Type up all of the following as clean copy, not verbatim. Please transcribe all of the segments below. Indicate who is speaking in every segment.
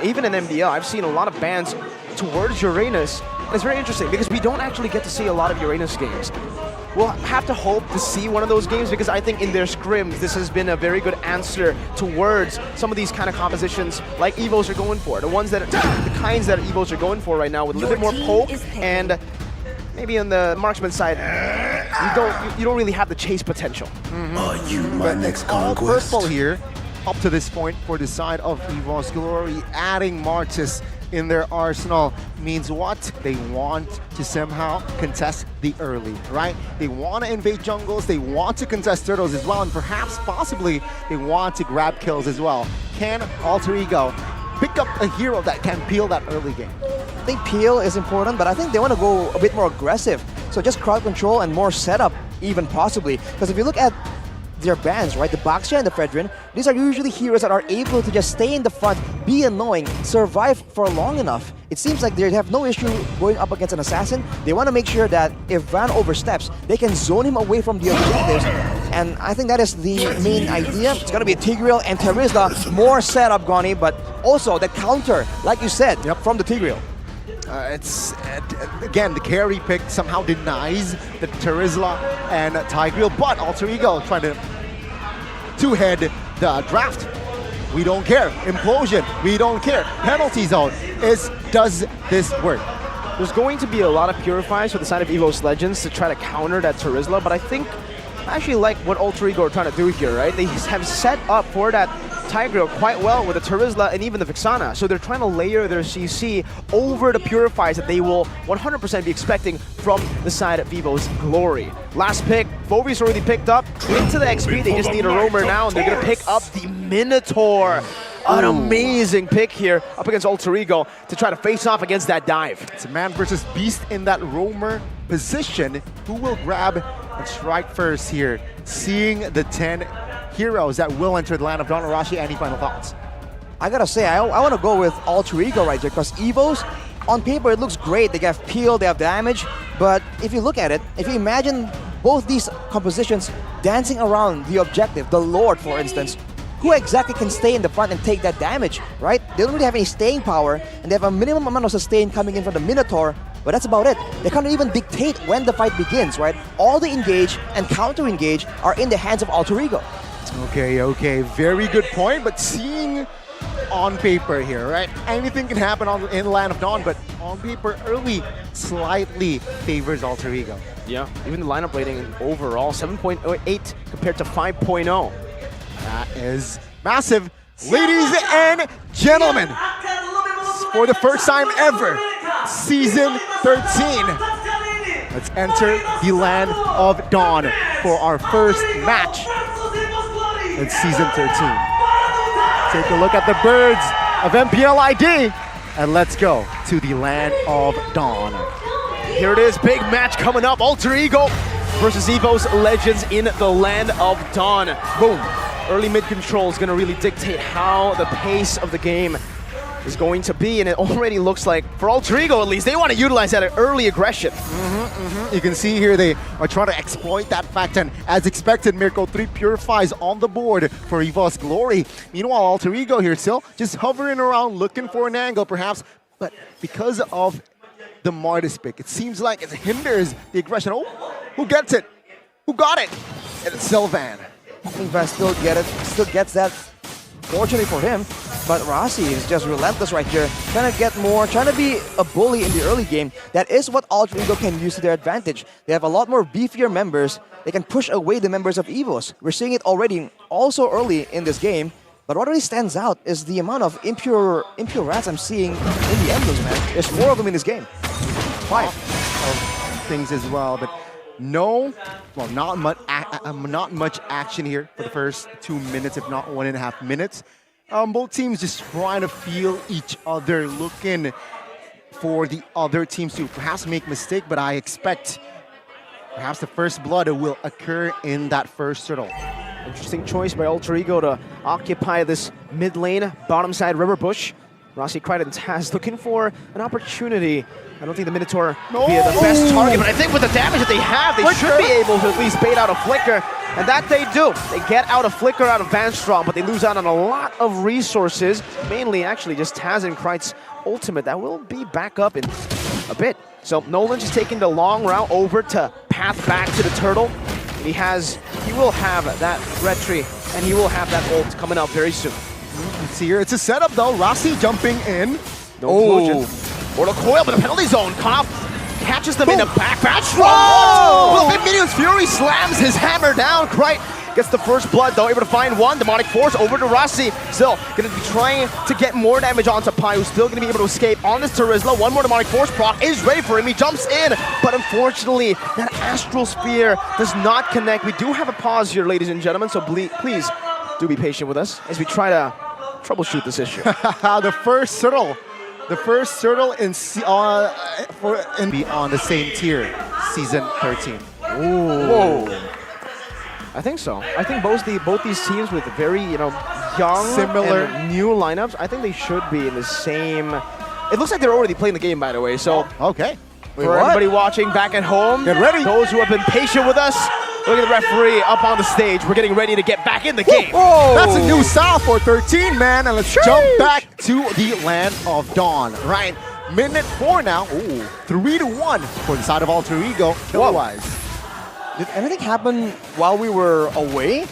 Speaker 1: Even in MPL, I've seen a lot of bans towards Uranus. It's very interesting because we don't actually get to see a lot of Uranus games. We'll have to hope to see one of those games because I think in their scrims, this has been a very good answer towards some of these kind of compositions like EVOS are going for. The ones that are, the kinds that EVOS are going for right now with a little bit more poke and maybe on the marksman side, you don't really have the chase potential.
Speaker 2: Are you my next conquest?
Speaker 3: Purple here, up to this point for the side of EVOS Glory, adding Martis in their arsenal means what? They want to somehow contest the early, right? They want to invade jungles, they want to contest turtles as well, and perhaps, possibly, they want to grab kills as well. Can Alter Ego pick up a hero that can peel that early game?
Speaker 4: I think peel is important, but I think they want to go a bit more aggressive. So just crowd control and more setup, even possibly. Because if you look at their bans, right, the Baxia and the Fredrin, these are usually heroes that are able to just stay in the front, be annoying, survive for long enough. It seems like they have no issue going up against an assassin. They want to make sure that if Van oversteps, they can zone him away from the objectives. And I think that is the main idea. It's going to be Tigreal and Terizla, more setup, Goni, but also the counter, like you said, from the Tigreal.
Speaker 3: Again, the carry pick somehow denies the Terizla and Tigreal, but Alter Ego trying to two-head the draft. We don't care. Implosion, we don't care. Penalty zone, does this work?
Speaker 1: There's going to be a lot of purifies for the side of EVOS Legends to try to counter that Terizla, but I think I actually like what Alter Ego are trying to do here, right? They have set up for that Tigreal quite well with the Terizla and even the Vixana. So they're trying to layer their CC over the purifies that they will 100% be expecting from the side of EVOS Glory. Last pick, Phove's already picked up into the XP. They just need a roamer now, and they're going to pick up the Minotaur. An amazing pick here up against Alter Ego to try to face off against that dive.
Speaker 3: It's a man versus beast in that roamer position. Who will grab and strike first here? Seeing the 10 heroes that will enter the land of Dawn. Arashi, any final thoughts?
Speaker 4: I gotta say, I want to go with Alter Ego right here, because EVOS, on paper, it looks great. They have peel, they have damage, but if you look at it, if you imagine both these compositions dancing around the objective, the Lord, for instance, who exactly can stay in the front and take that damage, right? They don't really have any staying power, and they have a minimum amount of sustain coming in from the Minotaur, but that's about it. They can't even dictate when the fight begins, right? All the engage and counter-engage are in the hands of Alter Ego.
Speaker 3: Okay, very good point, but seeing on paper here, right? Anything can happen in Land of Dawn, but on paper, early slightly favors Alter Ego.
Speaker 1: Yeah, even the lineup rating overall, 7.8 compared to 5.0.
Speaker 3: That is massive. Ladies and gentlemen, for the first time ever, Season 13. Let's enter the Land of Dawn for our first match in Season 13. Take a look at the birds of MPL ID, and let's go to the Land of Dawn.
Speaker 1: Here it is, big match coming up. Alter Ego versus EVOS Legends in the Land of Dawn. Boom. Early mid control is going to really dictate how the pace of the game is going to be, and it already looks like, for Alter Ego at least, they want to utilize that early aggression.
Speaker 3: You can see here they are trying to exploit that fact, and as expected, Miracle 3 purifies on the board for EVOS Glory. Meanwhile, Alter Ego here still just hovering around, looking for an angle perhaps, but because of the Martis pick, it seems like it hinders the aggression. Oh, who gets it? Who got it? And it's Sylvan.
Speaker 4: I think Van still gets that, fortunately for him, but Rossi is just relentless right here, trying to get more, trying to be a bully in the early game. That is what Alter Ego can use to their advantage. They have a lot more beefier members. They can push away the members of EVOS. We're seeing it already also early in this game, but what really stands out is the amount of impure rats I'm seeing in the emblems, man. There's 4 of them in this game. 5
Speaker 3: of things as well, but not much action here for the first 2 minutes, if not 1.5 minutes. Both teams just trying to feel each other, looking for the other teams to perhaps make mistake, but I expect perhaps the first blood will occur in that first turtle.
Speaker 1: Interesting choice by Alter Ego to occupy this mid lane, bottom side river bush. Rossi Crichton has looking for an opportunity. I don't think the Minotaur will be the best target, but I think with the damage that they have, they should be able to at least bait out a flicker. And that they do. They get out a flicker out of Van Strong, but they lose out on a lot of resources. Mainly, actually, just Taz and Kreit's ultimate. That will be back up in a bit. So Nolan just taking the long route over to path back to the turtle. He will have that red tree, and he will have that ult coming up very soon.
Speaker 3: Let's see here. It's a setup though. Rossi jumping in.
Speaker 1: No explosion. Mortal Coil, but the penalty zone. Koff catches them in the back. Strong!
Speaker 3: Oh!
Speaker 1: Well, Minions Fury slams his hammer down. Krite gets the first blood though, able to find one. Demonic Force over to Rossi. Still gonna be trying to get more damage onto Pai, who's still gonna be able to escape on this Terizla. One more Demonic Force proc is ready for him. He jumps in, but unfortunately, that Astral Spear does not connect. We do have a pause here, ladies and gentlemen, so please do be patient with us as we try to troubleshoot this issue.
Speaker 3: The first turtle be on the same tier, season 13.
Speaker 1: Whoa. I think so. I think both these teams with very, young,
Speaker 3: similar
Speaker 1: and new lineups, I think they should be in the same. It looks like they're already playing the game, by the way. So
Speaker 3: okay.
Speaker 1: for everybody watching back at home,
Speaker 3: get ready.
Speaker 1: Those who have been patient with us, look at the referee up on the stage. We're getting ready to get back in the game.
Speaker 3: Whoa. That's a new style for 13, man. And let's jump back to the Land of Dawn. Right, minute 4 now. Ooh, 3-1 for the side of Alter Ego. Kill-wise.
Speaker 4: Did anything happen while we were away?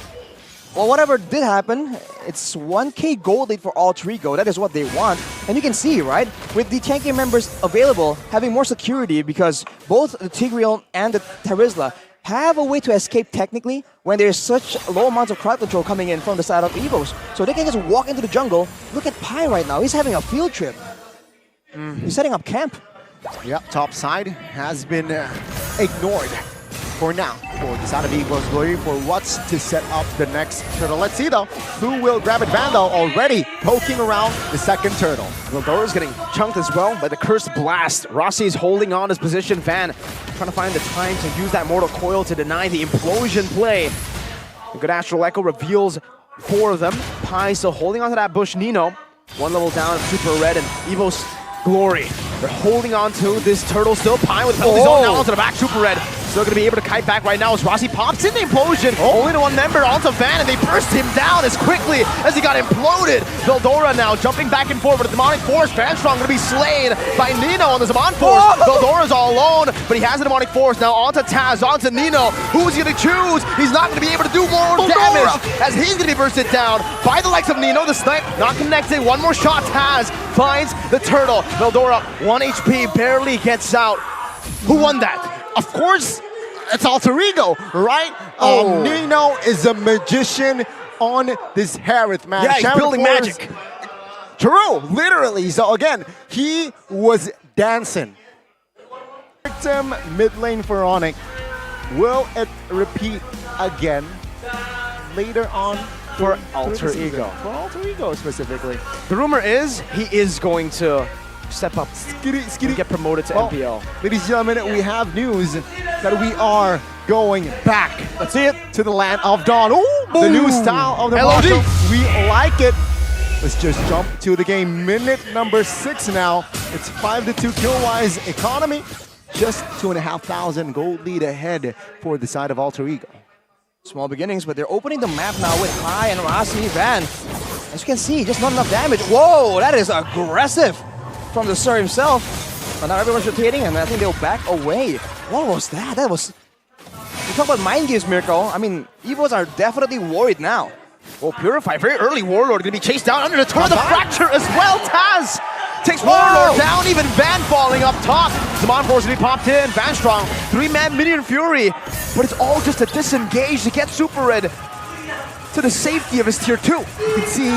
Speaker 4: Well, whatever did happen, it's 1K gold lead for Alter Ego. That is what they want. And you can see, right, with the 10K members available, having more security because both the Tigreal and the Terizla have a way to escape technically when there's such low amounts of crowd control coming in from the side of EVOS. So they can just walk into the jungle. Look at Pai right now. He's having a field trip. He's setting up camp.
Speaker 3: Yep, top side has been ignored for now for the side of EVOS Glory for what's to set up the next turtle. Let's see though, who will grab it? Vandal already poking around the second turtle.
Speaker 1: Vildoro's getting chunked as well by the Cursed Blast. Rossi's holding on his position. Van trying to find the time to use that Mortal Coil to deny the implosion play. A good Astral Echo reveals 4 of them. Pai still holding on to that bush. Nino, 1 level down, Super Red, and EVOS Glory. They're holding on to this turtle still. Pai with penalty zone now onto the back. Super Red still going to be able to kite back right now as Rossi pops in the implosion. Only to 1 member onto Van, and they burst him down as quickly as he got imploded. Veldora now jumping back and forth with a Demonic Force. Van Strong going to be slain by Nino on the Zaman Force. Veldora's all alone, but he has a Demonic Force now onto Taz, onto Nino. Who's he going to choose? He's not going to be able to do more damage as he's going to be bursted down by the likes of Nino. The snipe not connected. 1 more shot. Taz finds the turtle. Veldora, 1 HP, barely gets out. Who won that?
Speaker 3: Of course, it's Alter Ego, right? Nino is a magician on this Harith, man.
Speaker 1: Yeah, he's building magic.
Speaker 3: True, literally. So again, he was dancing. Victim mid lane for Onyx. Will it repeat again later on
Speaker 1: for Alter Ego?
Speaker 3: For Alter Ego specifically.
Speaker 1: The rumor is he is going to step up and get promoted to MPL.
Speaker 3: Ladies and gentlemen, we have news that we are going back.
Speaker 1: Let's see it.
Speaker 3: To the Land of Dawn. Ooh, the new style of the Marshal. We like it. Let's just jump to the game. Minute number 6 now. It's 5-2 kill-wise economy. Just 2,500 gold lead ahead for the side of Alter Ego.
Speaker 4: Small beginnings, but they're opening the map now with Pai and Rossi. Van, as you can see, just not enough damage. Whoa, that is aggressive from the Sir himself. But now everyone's rotating, and I think they'll back away. What was that? That was... You talk about mind games, Mirko. I mean, EVOs are definitely worried now.
Speaker 1: Well, Purify, very early Warlord going to be chased down under the turret. The Fracture as well. Taz takes Warlord down, even Van falling up top. Zaman Force to be popped in. Van Strong, 3-man Minion Fury. But it's all just a disengage to get Super Red to the safety of his tier 2.
Speaker 3: You can see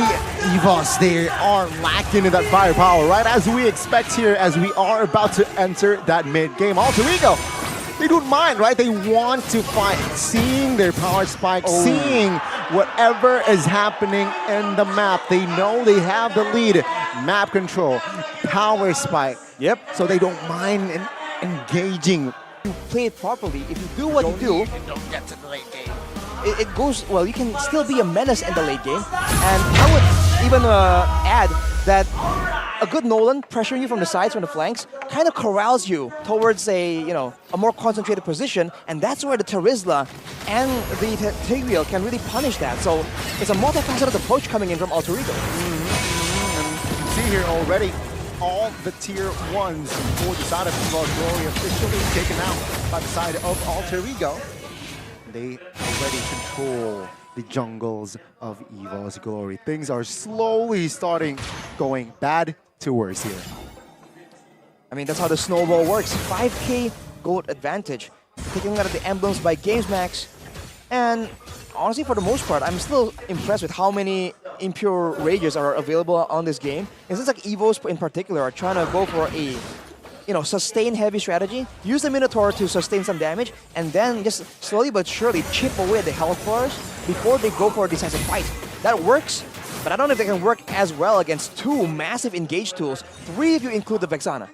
Speaker 3: EVOS, they are lacking in that firepower, right? As we expect here, as we are about to enter that mid-game. Alter Ego, they don't mind, right? They want to fight, seeing their power spike, seeing whatever is happening in the map. They know they have the lead. Map control, power spike.
Speaker 4: Yep.
Speaker 3: So they don't mind engaging.
Speaker 4: You play it properly. If you do what you do,
Speaker 3: don't get to the late game.
Speaker 4: It goes, well, you can still be a menace in the late game. And I would even add that a good Nolan pressuring you from the sides, from the flanks, kind of corrals you towards a more concentrated position, and that's where the Terizla and the Tigreal can really punish that. So it's a multifaceted approach coming in from Alter Ego.
Speaker 3: And you can see here already, all the tier 1s for the side of EVOS Glory officially taken out by the side of Alter Ego. They already control the jungles of EVOS Glory. Things are slowly going bad to worse here.
Speaker 4: I mean, that's how the snowball works. 5k gold advantage. Taking out of the emblems by Games Max. And honestly, for the most part, I'm still impressed with how many impure rages are available on this game. It seems like EVOS in particular are trying to go for a sustain heavy strategy, use the Minotaur to sustain some damage, and then just slowly but surely chip away the health bars before they go for a decisive fight. That works, but I don't know if they can work as well against 2 massive engage tools, 3 if you include the Vexana.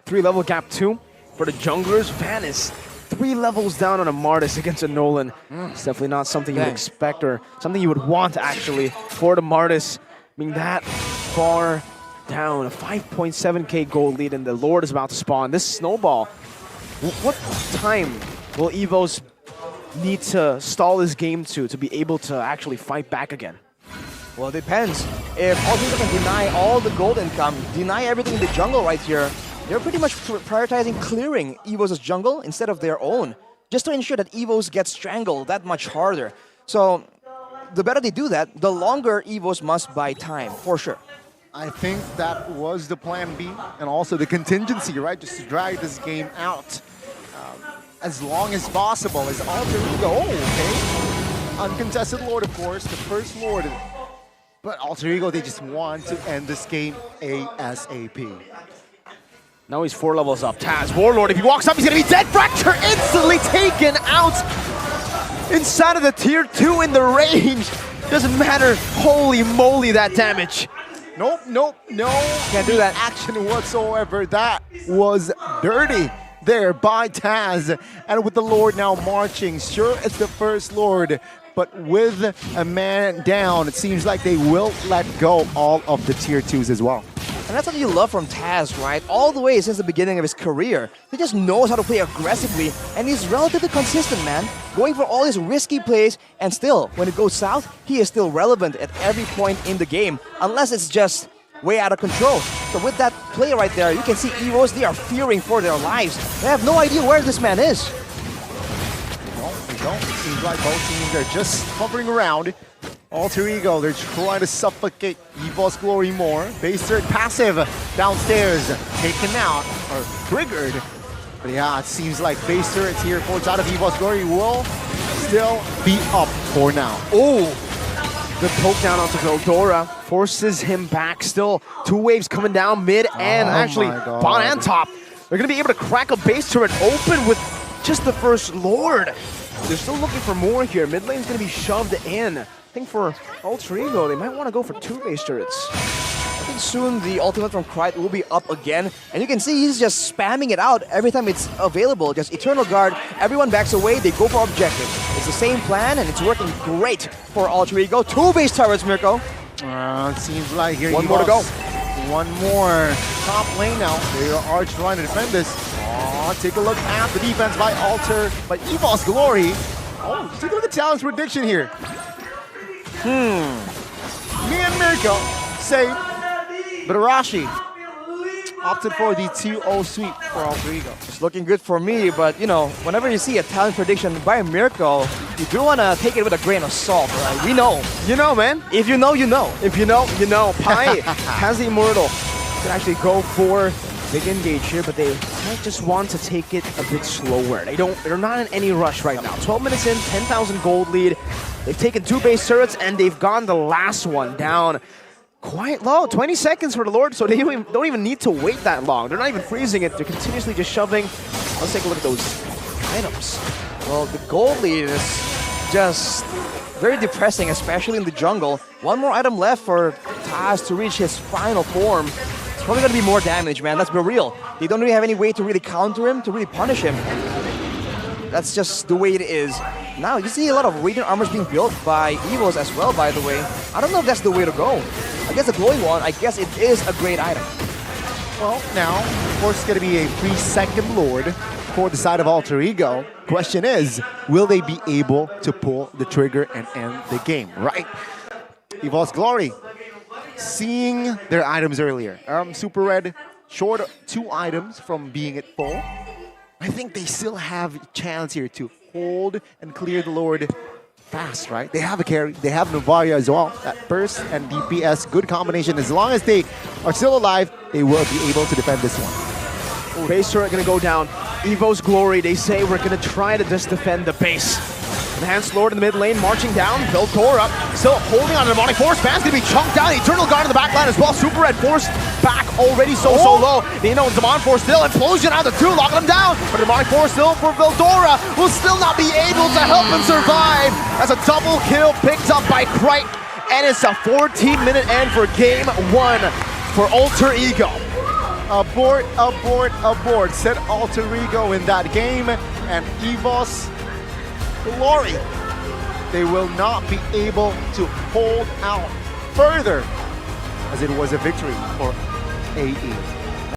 Speaker 1: 3 level gap 2 for the junglers. Vanis 3 levels down on a Martis against a Nolan. It's definitely not something you would expect or something you would want actually for the Martis. Being that far down, a 5.7k gold lead, and the Lord is about to spawn. This snowball, what time will EVOS need to stall this game to be able to actually fight back again?
Speaker 4: Well, it depends. If Alter Ego can deny all the gold income, deny everything in the jungle right here, they're pretty much prioritizing clearing EVOS' jungle instead of their own, just to ensure that EVOS gets strangled that much harder. So, the better they do that, the longer EVOS must buy time, for sure.
Speaker 3: I think that was the plan B and also the contingency, right? Just to drag this game out as long as possible as Alter Ego. Oh, okay. Uncontested Lord, of course, the first Lord. But Alter Ego, they just want to end this game ASAP.
Speaker 1: Now he's 4 levels up. Taz, Warlord, if he walks up, he's gonna be dead. Fracture instantly taken out inside of the tier 2 in the range. Doesn't matter. Holy moly, that damage.
Speaker 3: Nope, no.
Speaker 4: Can't do that.
Speaker 3: Action whatsoever. That was dirty there by Taz. And with the Lord now marching, sure, it's the first Lord, but with a man down, it seems like they will let go all of the tier 2s as well.
Speaker 4: And that's what you love from Taz, right? All the way since the beginning of his career. He just knows how to play aggressively, and he's relatively consistent, man. Going for all these risky plays, and still, when it goes south, he is still relevant at every point in the game, unless it's just way out of control. So with that play right there, you can see EVOS, they are fearing for their lives. They have no idea where this man is.
Speaker 3: No, they don't. It seems like both teams are just hovering around. Alter Ego, they're trying to suffocate EVOS Glory more. Base third passive downstairs, taken out, or triggered. But yeah, it seems like base turrets here for side of EVOS Glory will still be up for now.
Speaker 1: Oh, the poke down onto Veldora forces him back. Still 2 waves coming down mid and actually bot and top. They're going to be able to crack a base turret open with just the first Lord. They're still looking for more here. Mid lane's going to be shoved in. I think for Alter Ego, they might want to go for 2 base turrets.
Speaker 4: I think soon the ultimate from Krite will be up again, and you can see he's just spamming it out every time it's available. Just Eternal Guard, everyone backs away, they go for objective. It's the same plan, and it's working great for Alter Ego. 2 base turrets, Mirko.
Speaker 3: It seems like here
Speaker 4: One more to go.
Speaker 3: One more. Top lane now. They are trying to defend this. Take a look at the defense by EVOS Glory. Oh, take a look at Talon's prediction here. Me and Mirko say, but Arashi opted for the 2-0 sweep for Alter Ego.
Speaker 4: It's looking good for me, but whenever you see a talent prediction by Mirko, you do want to take it with a grain of salt, right? We know.
Speaker 1: You know, man.
Speaker 4: If you know, you know.
Speaker 1: If you know, you know. Pai has the Immortal. Can actually go for big engage here, but they might just want to take it a bit slower. They're not in any rush right now. 12 minutes in, 10,000 gold lead. They've taken 2 base turrets, and they've gone the last one down quite low. 20 seconds for the Lord, so they don't even need to wait that long. They're not even freezing it. They're continuously just shoving. Let's take a look at those items.
Speaker 4: Well, the gold lead is just very depressing, especially in the jungle. 1 more item left for Taz to reach his final form. It's probably going to be more damage, man. Let's be real. They don't really have any way to really counter him, to really punish him. That's just the way it is. Now, you see a lot of Radiant armors being built by EVOS as well, by the way. I don't know if that's the way to go. I guess the glowing one, I guess it is a great item.
Speaker 3: Well, now, of course, it's going to be a free second Lord for the side of Alter Ego. Question is, will they be able to pull the trigger and end the game, right? EVOS Glory, seeing their items earlier. Super Red, short 2 items from being at full. I think they still have a chance here to hold and clear the Lord fast, right? They have a carry, they have Novaria as well. That burst and DPS, good combination. As long as they are still alive, they will be able to defend this one.
Speaker 1: Base turret gonna go down. EVOS Glory, they say we're gonna try to just defend the base. Enhanced Lord in the mid lane, marching down. Veldora still holding on to the Demonic Force. Fans gonna be chunked down. The Eternal Guard in the back line as well. Super Red forced back already so low. You know, Demonic Force still implosion out of the 2, locking them down. But Demonic Force still for Veldora will still not be able to help him survive. As a double kill picked up by Krite. And it's a 14-minute end for game 1 for Alter Ego.
Speaker 3: Abort, abort, abort. Set Alter Ego in that game. And EVOS Glory, they will not be able to hold out further, as it was a victory for AE.